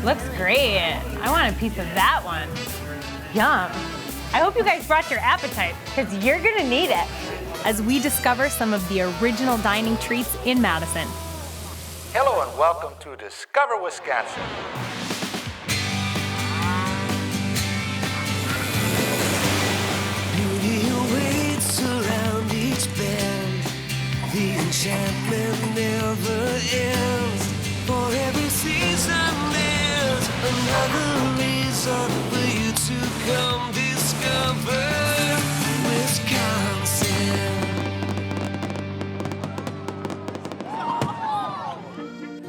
looks great. I want a piece of that one. Yum. I hope you guys brought your appetite, because you're gonna need it. As we discover some of the original dining treats in Madison. Hello and welcome to Discover Wisconsin. Beauty waits around each bend. The enchantment never ends. For every season there's another reason for you to come discover Wisconsin.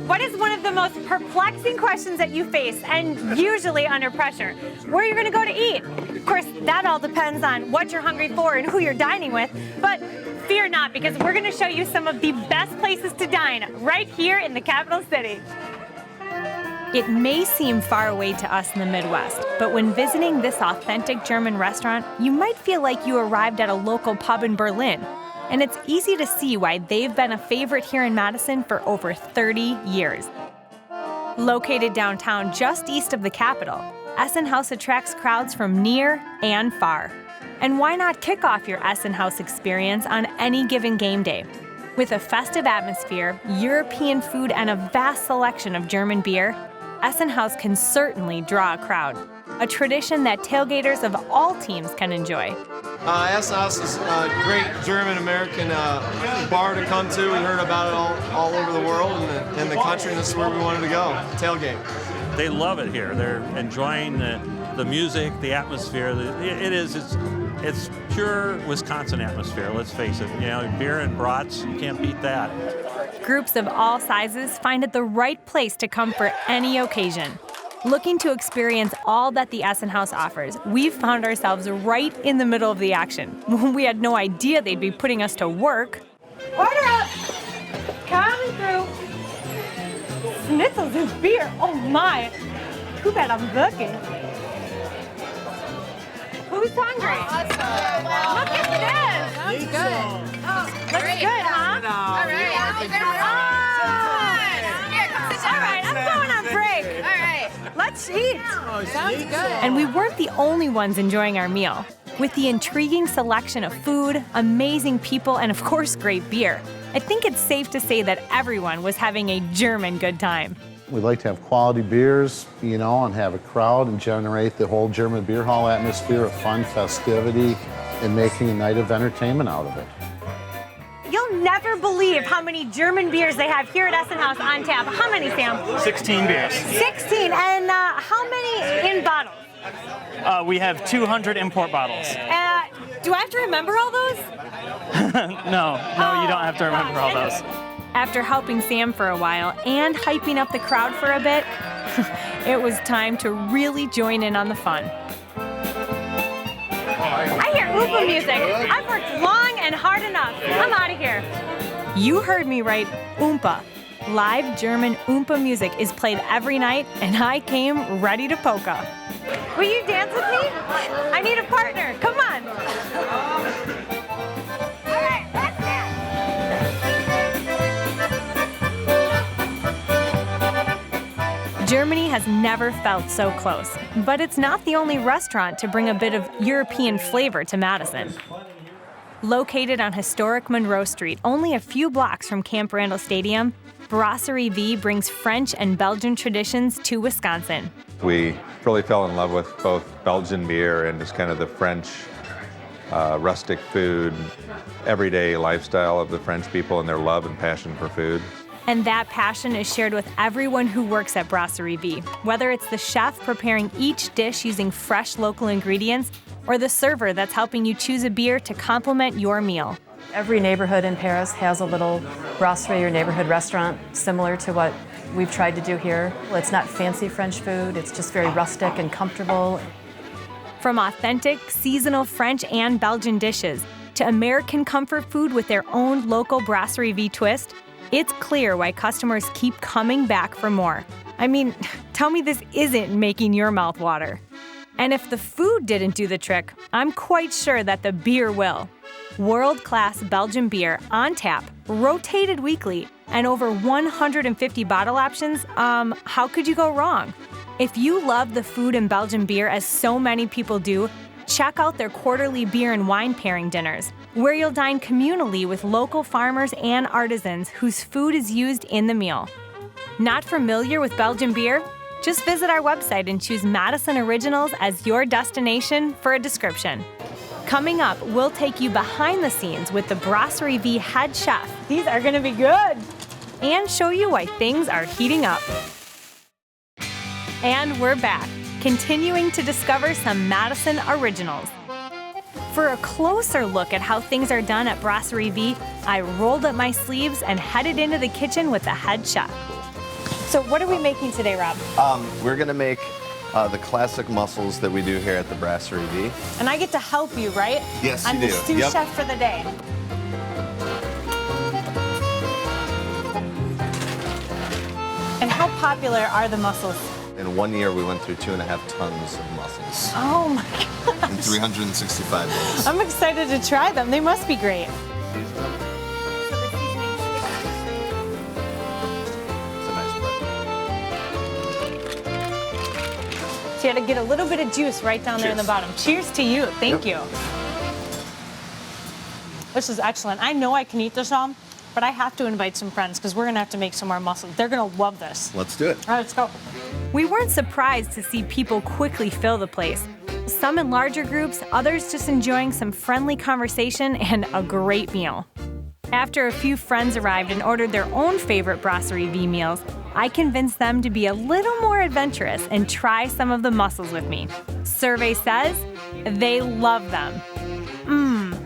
What is one of the most perplexing questions that you face, and usually under pressure? Where are you gonna go to eat? Of course, that all depends on what you're hungry for and who you're dining with, but fear not, because we're gonna show you some of the best places to dine right here in the capital city. It may seem far away to us in the Midwest, but when visiting this authentic German restaurant, you might feel like you arrived at a local pub in Berlin. And it's easy to see why they've been a favorite here in Madison for over 30 years. Located downtown just east of the capital, Essen House attracts crowds from near and far. And why not kick off your Essen House experience on any given game day? With a festive atmosphere, European food, and a vast selection of German beer, Essen House can certainly draw a crowd. A tradition that tailgaters of all teams can enjoy. Essen House is a great German-American bar to come to. We heard about it all over the world and in the country, and this is where we wanted to go, tailgate. They love it here. They're enjoying the music, the atmosphere. It's pure Wisconsin atmosphere, let's face it. You know, beer and brats, you can't beat that. Groups of all sizes find it the right place to come for any occasion. Looking to experience all that the Essen House offers, we've found ourselves right in the middle of the action. We had no idea they'd be putting us to work. Order up! Coming through. Schnitzels and beer, oh my. Too bad I'm looking. Who's hungry? Awesome. Look at this. Sounds good. Oh, looks good, huh? All right. All right, I'm going on break. All right. Let's eat. Sounds good. And we weren't the only ones enjoying our meal. With the intriguing selection of food, amazing people, and of course, great beer, I think it's safe to say that everyone was having a German good time. We'd like to have quality beers, you know, and have a crowd and generate the whole German beer hall atmosphere of fun, festivity, and making a night of entertainment out of it. You'll never believe how many German beers they have here at Essen House on tap. How many, Sam? 16 beers. 16, and how many in bottles? We have 200 import bottles. Do I have to remember all those? No, you don't have to remember all those. After helping Sam for a while and hyping up the crowd for a bit, it was time to really join in on the fun. I hear Oompa music. I've worked long and hard enough. I'm out of here. You heard me right, Oompa. Live German Oompa music is played every night, and I came ready to polka. Will you dance with me? I need a partner. Come on. All right, let's dance. Germany has never felt so close, but it's not the only restaurant to bring a bit of European flavor to Madison. Located on historic Monroe Street, only a few blocks from Camp Randall Stadium, Brasserie V brings French and Belgian traditions to Wisconsin. We really fell in love with both Belgian beer and just kind of the French rustic food, everyday lifestyle of the French people and their love and passion for food. And that passion is shared with everyone who works at Brasserie V, whether it's the chef preparing each dish using fresh local ingredients or the server that's helping you choose a beer to complement your meal. Every neighborhood in Paris has a little brasserie or neighborhood restaurant similar to what we've tried to do here. It's not fancy French food, it's just very rustic and comfortable. From authentic, seasonal French and Belgian dishes to American comfort food with their own local Brasserie V twist, it's clear why customers keep coming back for more. I mean, tell me this isn't making your mouth water. And if the food didn't do the trick, I'm quite sure that the beer will. World-class Belgian beer on tap, rotated weekly, and over 150 bottle options, how could you go wrong? If you love the food and Belgian beer as so many people do, check out their quarterly beer and wine pairing dinners, where you'll dine communally with local farmers and artisans whose food is used in the meal. Not familiar with Belgian beer? Just visit our website and choose Madison Originals as your destination for a description. Coming up, we'll take you behind the scenes with the Brasserie V head chef. These are gonna be good. And show you why things are heating up. And we're back, continuing to discover some Madison originals. For a closer look at how things are done at Brasserie V, I rolled up my sleeves and headed into the kitchen with the head chef. So what are we making today, Rob? We're gonna make the classic mussels that we do here at the Brasserie V. And I get to help you, right? Yes, I'm you the do. sous Yep. chef for the day. And how popular are the mussels? In 1 year, we went through 2.5 tons of mussels Oh my God. in 365 days. I'm excited to try them. They must be great. It's a nice bread. So you had to get a little bit of juice right down there in the bottom. Cheers to you. Thank you. This is excellent. I know I can eat this all, but I have to invite some friends because we're going to have to make some more mussels. They're going to love this. Let's do it. All right, let's go. We weren't surprised to see people quickly fill the place. Some in larger groups, others just enjoying some friendly conversation and a great meal. After a few friends arrived and ordered their own favorite Brasserie V meals, I convinced them to be a little more adventurous and try some of the mussels with me. Survey says they love them.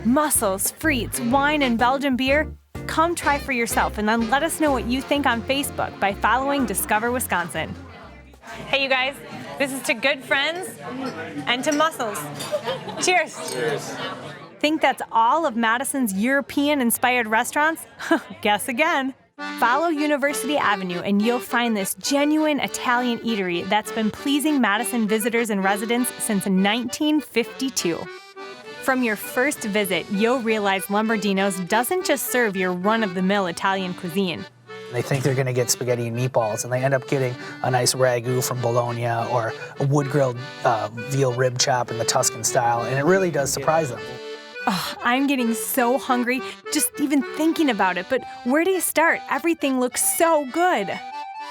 Mussels, frites, wine, and Belgian beer. Come try for yourself and then let us know what you think on Facebook by following Discover Wisconsin. Hey, you guys, this is to good friends and to mussels. Cheers. Cheers. Think that's all of Madison's European-inspired restaurants? Guess again. Follow University Avenue and you'll find this genuine Italian eatery that's been pleasing Madison visitors and residents since 1952. From your first visit, you'll realize Lombardino's doesn't just serve your run-of-the-mill Italian cuisine. They think they're going to get spaghetti and meatballs, and they end up getting a nice ragu from Bologna or a wood-grilled veal rib chop in the Tuscan style, and it really does surprise them. Oh, I'm getting so hungry just even thinking about it, but where do you start? Everything looks so good.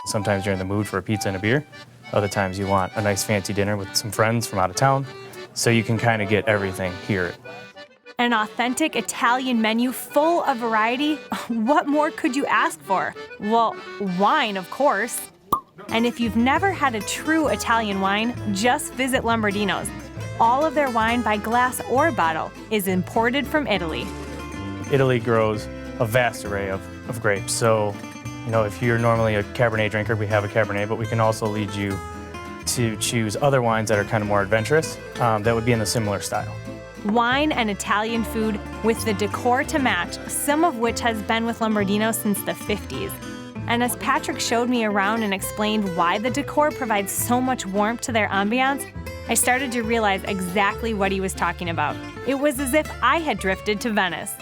Sometimes you're in the mood for a pizza and a beer. Other times you want a nice fancy dinner with some friends from out of town. So you can kind of get everything here. An authentic Italian menu full of variety. What more could you ask for? Well, wine, of course. And if you've never had a true Italian wine, just visit Lombardino's. All of their wine by glass or bottle is imported from Italy. Italy grows a vast array of grapes. So, if you're normally a Cabernet drinker, we have a Cabernet, but we can also lead you to choose other wines that are kind of more adventurous, that would be in a similar style. Wine and Italian food with the decor to match, some of which has been with Lombardino since the 50s. And as Patrick showed me around and explained why the decor provides so much warmth to their ambiance, I started to realize exactly what he was talking about. It was as if I had drifted to Venice.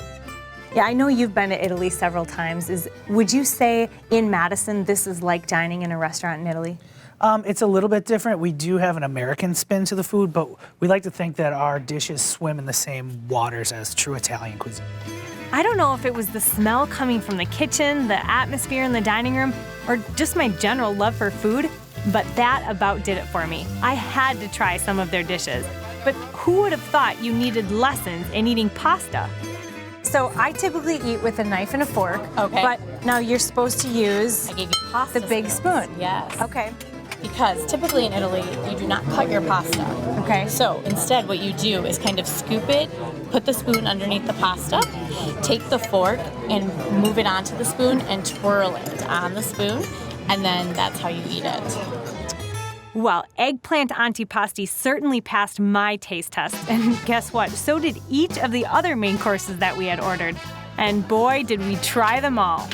Yeah, I know you've been to Italy several times. Would you say in Madison this is like dining in a restaurant in Italy? It's a little bit different. We do have an American spin to the food, but we like to think that our dishes swim in the same waters as true Italian cuisine. I don't know if it was the smell coming from the kitchen, the atmosphere in the dining room, or just my general love for food, but that about did it for me. I had to try some of their dishes. But who would have thought you needed lessons in eating pasta? So I typically eat with a knife and a fork. Okay. But now you're supposed to use I gave you pasta the big spoon. Yes. Okay. Because typically in Italy, you do not cut your pasta. Okay. So instead, what you do is kind of scoop it, put the spoon underneath the pasta, take the fork and move it onto the spoon and twirl it on the spoon, and then that's how you eat it. Well, eggplant antipasti certainly passed my taste test. And guess what? So did each of the other main courses that we had ordered. And boy, did we try them all.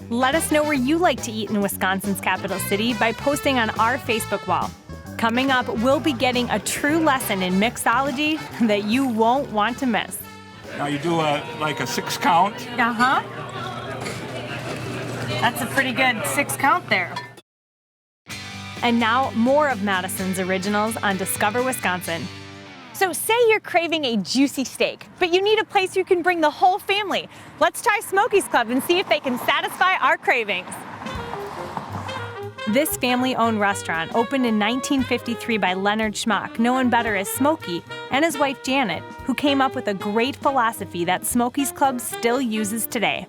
Let us know where you like to eat in Wisconsin's capital city by posting on our Facebook wall. Coming up, we'll be getting a true lesson in mixology that you won't want to miss. Now you do like a 6 count. Uh-huh. That's a pretty good 6 count there. And now more of Madison's originals on Discover Wisconsin. So say you're craving a juicy steak, but you need a place you can bring the whole family. Let's try Smokys Club and see if they can satisfy our cravings. This family-owned restaurant opened in 1953 by Leonard Schmock, known better as Smoky, and his wife Janet, who came up with a great philosophy that Smokys Club still uses today.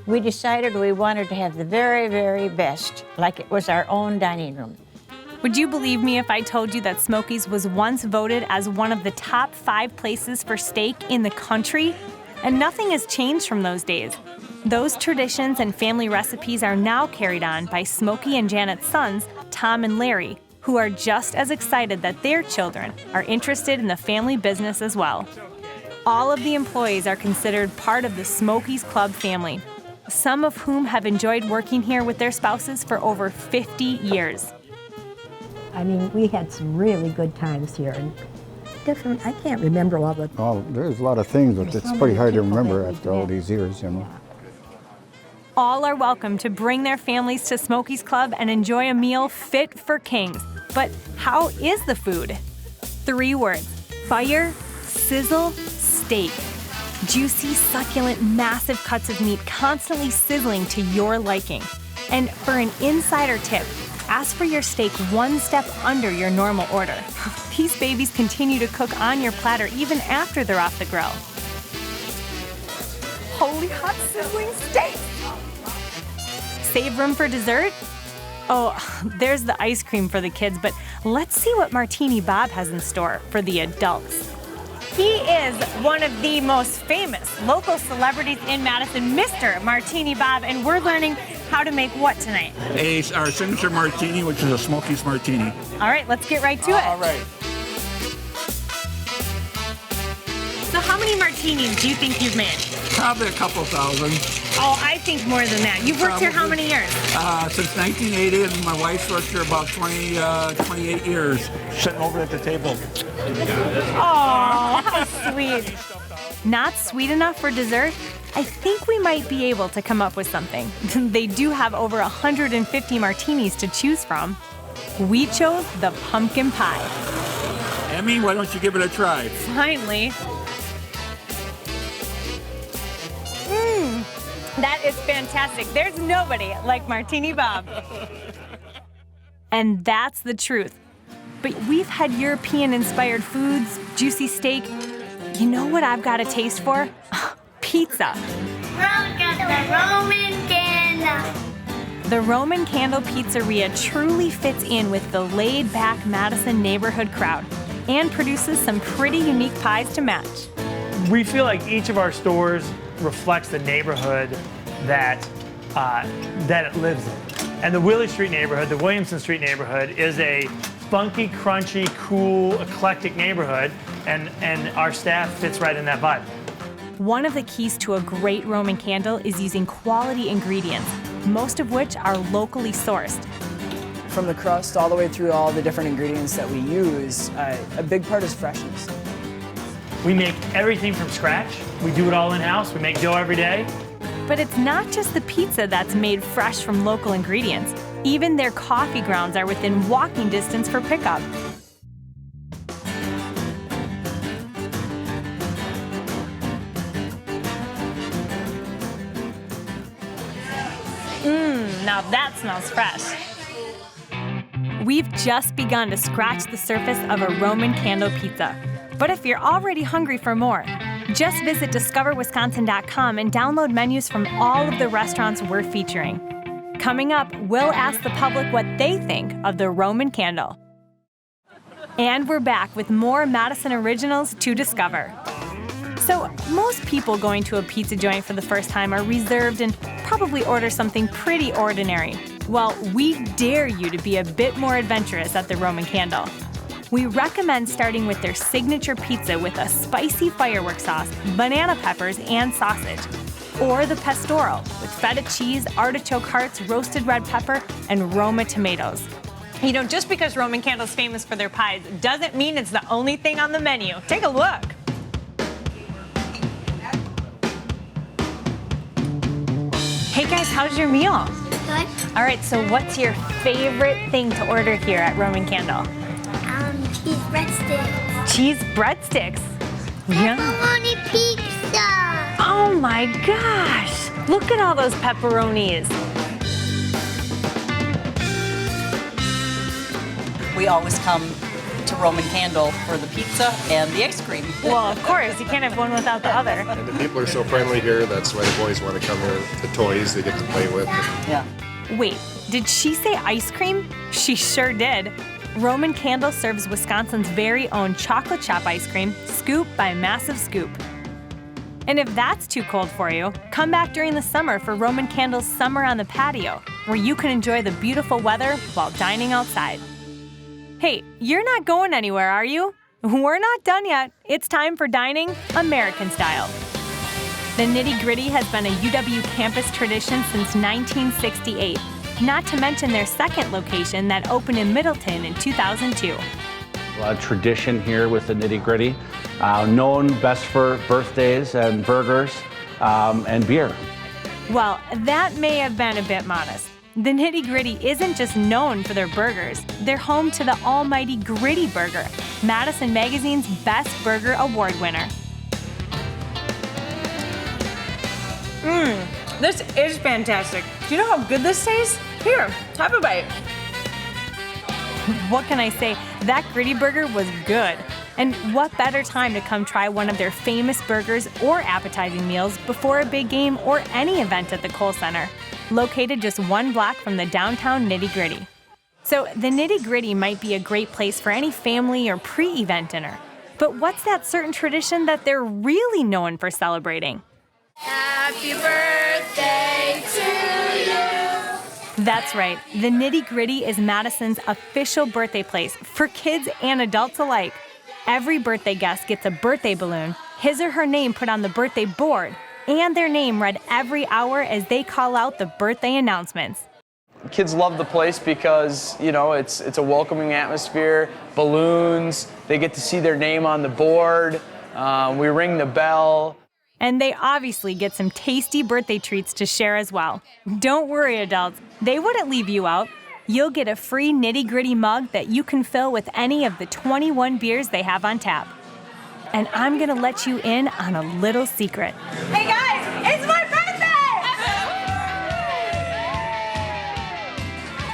We decided we wanted to have the very, very best, like it was our own dining room. Would you believe me if I told you that Smokys was once voted as one of the top 5 places for steak in the country? And nothing has changed from those days. Those traditions and family recipes are now carried on by Smoky and Janet's sons, Tom and Larry, who are just as excited that their children are interested in the family business as well. All of the employees are considered part of the Smokys Club family, some of whom have enjoyed working here with their spouses for over 50 years. I mean, we had some really good times here, and different, I can't remember all the... Well, there's a lot of things, but it's pretty hard to remember after all these years, you know. All are welcome to bring their families to Smokys Club and enjoy a meal fit for kings. But how is the food? 3 words: fire, sizzle, steak. Juicy, succulent, massive cuts of meat constantly sizzling to your liking. And for an insider tip, ask for your steak 1 step under your normal order. These babies continue to cook on your platter even after they're off the grill. Holy hot sizzling steak! Save room for dessert? Oh, there's the ice cream for the kids, but let's see what Martini Bob has in store for the adults. He is one of the most famous local celebrities in Madison, Mr. Martini Bob, and we're learning how to make what tonight? Our signature martini, which is a Smokys martini. All right, let's get right to it. All right. So how many martinis do you think you've made? Probably a couple thousand. Oh, I think more than that. You've worked here how many years? Since 1980, and my wife's worked here about 28 years. Sitting over at the table. Oh, how sweet. Not sweet enough for dessert? I think we might be able to come up with something. They do have over 150 martinis to choose from. We chose the pumpkin pie. Emmy, why don't you give it a try? Finally. That is fantastic. There's nobody like Martini Bob. And that's the truth. But we've had European-inspired foods, juicy steak. You know what I've got a taste for? Pizza. The Roman Candle. The Roman Candle Pizzeria truly fits in with the laid-back Madison neighborhood crowd and produces some pretty unique pies to match. We feel like each of our stores reflects the neighborhood that it lives in. And the Willie Street neighborhood, the Williamson Street neighborhood, is a funky, crunchy, cool, eclectic neighborhood, and our staff fits right in that vibe. One of the keys to a great Roman candle is using quality ingredients, most of which are locally sourced. From the crust all the way through all the different ingredients that we use, a big part is freshness. We make everything from scratch. We do it all in-house. We make dough every day. But it's not just the pizza that's made fresh from local ingredients. Even their coffee grounds are within walking distance for pickup. Now that smells fresh. We've just begun to scratch the surface of a Roman candle pizza. But if you're already hungry for more, just visit discoverwisconsin.com and download menus from all of the restaurants we're featuring. Coming up, we'll ask the public what they think of the Roman candle. And we're back with more Madison originals to discover. So most people going to a pizza joint for the first time are reserved and probably order something pretty ordinary. Well, we dare you to be a bit more adventurous at the Roman Candle. We recommend starting with their signature pizza with a spicy firework sauce, banana peppers, and sausage. Or the pastoral with feta cheese, artichoke hearts, roasted red pepper, and Roma tomatoes. You know, just because Roman Candle's famous for their pies doesn't mean it's the only thing on the menu. Take a look. Hey guys, how's your meal? Good. All right, so what's your favorite thing to order here at Roman Candle? Cheese breadsticks. Cheese breadsticks. Yeah. Pepperoni pizza. Oh my gosh! Look at all those pepperonis. We always come to Roman Candle for the pizza and the ice cream. Well, of course, you can't have one without the other. And the people are so friendly here, that's why the boys want to come here. The toys they get to play with. Yeah. Wait, did she say ice cream? She sure did. Roman Candle serves Wisconsin's very own chocolate chop ice cream, Scoop by Massive Scoop. And if that's too cold for you, come back during the summer for Roman Candle's Summer on the Patio, where you can enjoy the beautiful weather while dining outside. Hey, you're not going anywhere, are you? We're not done yet. It's time for dining American style. The Nitty Gritty has been a UW campus tradition since 1968, not to mention their second location that opened in Middleton in 2002. A tradition here with the Nitty Gritty, known best for birthdays and burgers and beer. Well, that may have been a bit modest. The Nitty Gritty isn't just known for their burgers. They're home to the almighty Gritty Burger, Madison Magazine's Best Burger Award winner. This is fantastic. Do you know how good this tastes? Here, have a bite. What can I say? That Gritty Burger was good. And what better time to come try one of their famous burgers or appetizing meals before a big game or any event at the Kohl Center, located just 1 block from the downtown Nitty Gritty. So the Nitty Gritty might be a great place for any family or pre-event dinner. But what's that certain tradition that they're really known for celebrating? Happy birthday to you. That's right, the Nitty Gritty is Madison's official birthday place for kids and adults alike. Every birthday guest gets a birthday balloon, his or her name put on the birthday board, and their name read every hour as they call out the birthday announcements. Kids love the place because, you know, it's a welcoming atmosphere, balloons, they get to see their name on the board, we ring the bell. And they obviously get some tasty birthday treats to share as well. Don't worry, adults, they wouldn't leave you out. You'll get a free Nitty Gritty mug that you can fill with any of the 21 beers they have on tap. And I'm gonna let you in on a little secret. Hey guys, it's my birthday!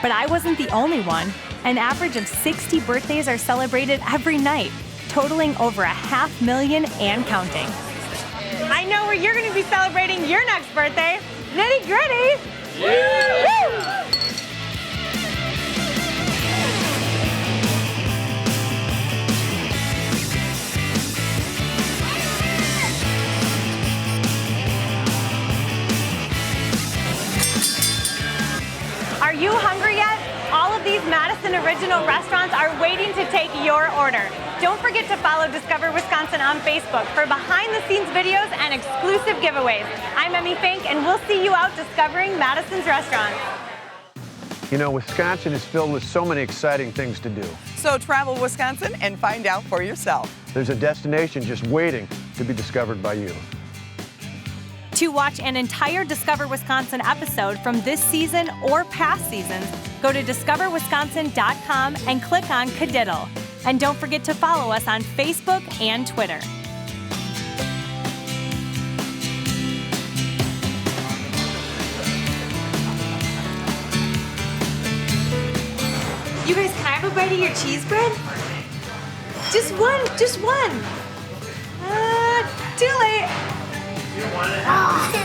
But I wasn't the only one. An average of 60 birthdays are celebrated every night, totaling over 500,000 and counting. I know where you're gonna be celebrating your next birthday, Nitty Gritty! Yeah. Woo! Are you hungry yet? All of these Madison original restaurants are waiting to take your order. Don't forget to follow Discover Wisconsin on Facebook for behind-the-scenes videos and exclusive giveaways. I'm Emmy Fink, and we'll see you out discovering Madison's restaurants. You know, Wisconsin is filled with so many exciting things to do. So travel Wisconsin and find out for yourself. There's a destination just waiting to be discovered by you. To watch an entire Discover Wisconsin episode from this season or past seasons, go to discoverwisconsin.com and click on Cadiddle. And don't forget to follow us on Facebook and Twitter. You guys, can I have a bite of your cheese bread? Just one, just one. Too late. Oh.